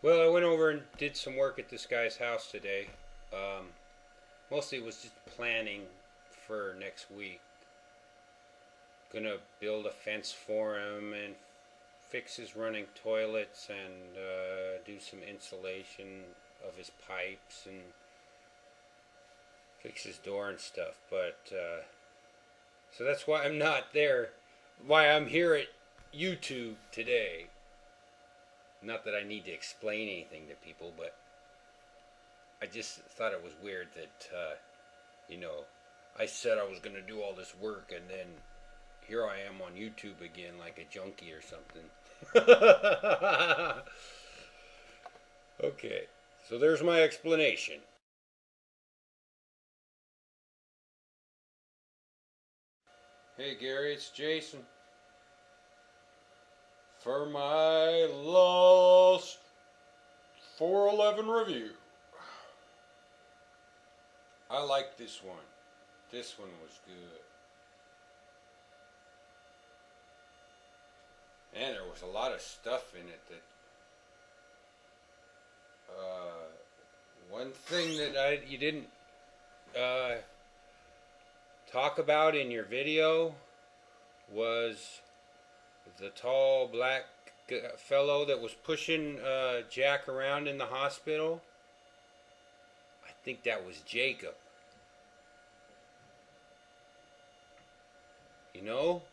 Well, I went over and did some work at this guy's house today. Mostly it was just planning for next week. Gonna build a fence for him and fix his running toilets and do some insulation of his pipes and fix his door and stuff. But so that's why I'm not there. Why I'm here at YouTube today. Not that I need to explain anything to people, but I just thought it was weird that, I said I was going to do all this work and then here I am on YouTube again like a junkie or something. Okay, so there's my explanation. Hey Gary, it's Jason. For my last 411 review. I like this one. This one was good. And there was a lot of stuff in it that one thing that you didn't talk about in your video was the tall black fellow that was pushing Jack around in the hospital. I think that was Jacob. You know,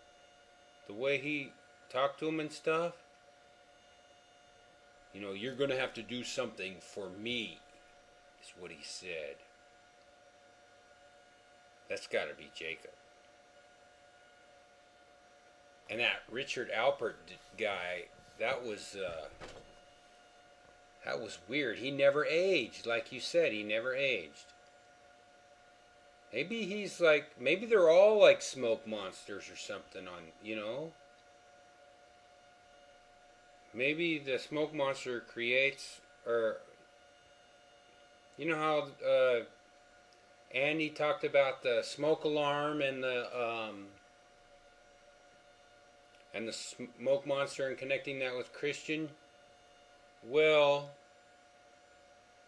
the way he talked to him and stuff. You know, you're going to have to do something for me, is what he said. That's got to be Jacob. And that Richard Alpert guy, that was weird. He never aged, like you said. He never aged. Maybe he's like, maybe they're all like smoke monsters or something Maybe the smoke monster creates, or you know how Andy talked about the smoke alarm and the smoke monster and connecting that with Christian? Well,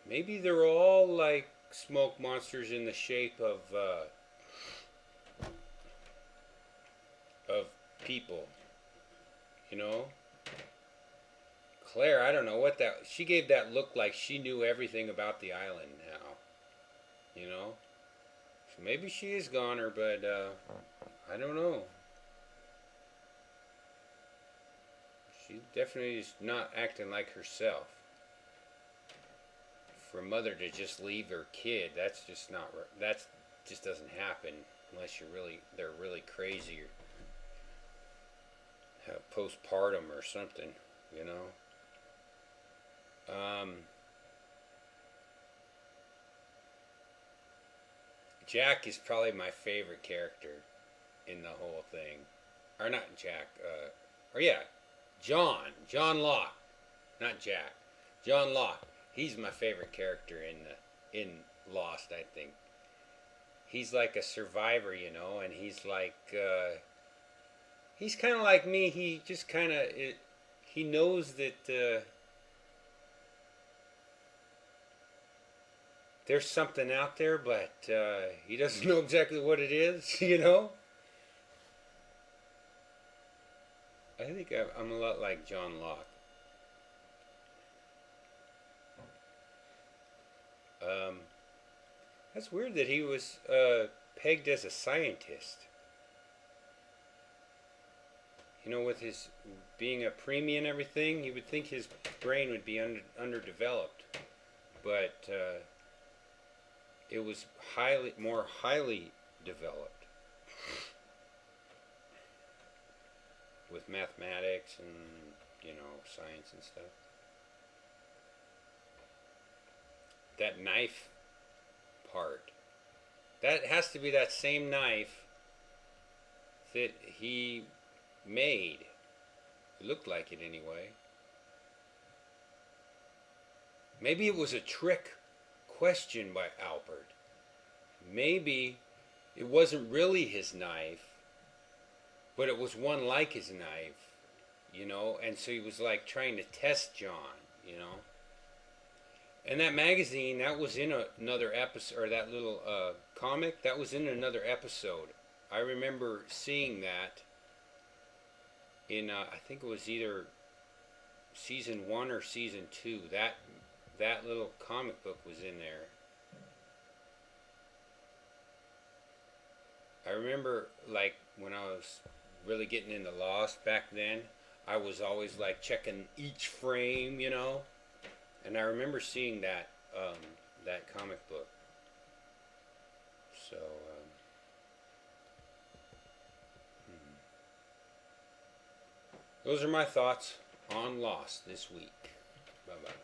maybe they're all like smoke monsters in the shape of people, you know? Claire, I don't know what that... She gave that look like she knew everything about the island now, you know? So maybe she is goner, but I don't know. She definitely is not acting like herself. For a mother to just leave her kid, that's just not... That just doesn't happen unless they're really crazy or have postpartum or something, you know? Jack is probably my favorite character in the whole thing. Or not Jack, John Locke. Not Jack. John Locke. He's my favorite character in Lost, I think. He's like a survivor, and he's like, he's kind of like me. He just kind of, he knows that there's something out there, but he doesn't know exactly what it is, I think I'm a lot like John Locke. That's weird that he was pegged as a scientist. With his being a preemie and everything, you would think his brain would be underdeveloped. But it was more highly developed with mathematics and science and stuff. That knife part, that has to be that same knife that he made. It looked like it anyway. Maybe it was a trick question by Alpert. Maybe it wasn't really his knife, but it was one like his knife, and so he was like trying to test John, And that magazine, that was in another episode, or that little comic, that was in another episode. I remember seeing that in, I think it was either season 1 or season 2. That little comic book was in there. I remember, like, when I was really getting into Lost back then, I was always, like, checking each frame, you know? And I remember seeing that comic book. So, those are my thoughts on Lost this week. Bye-bye.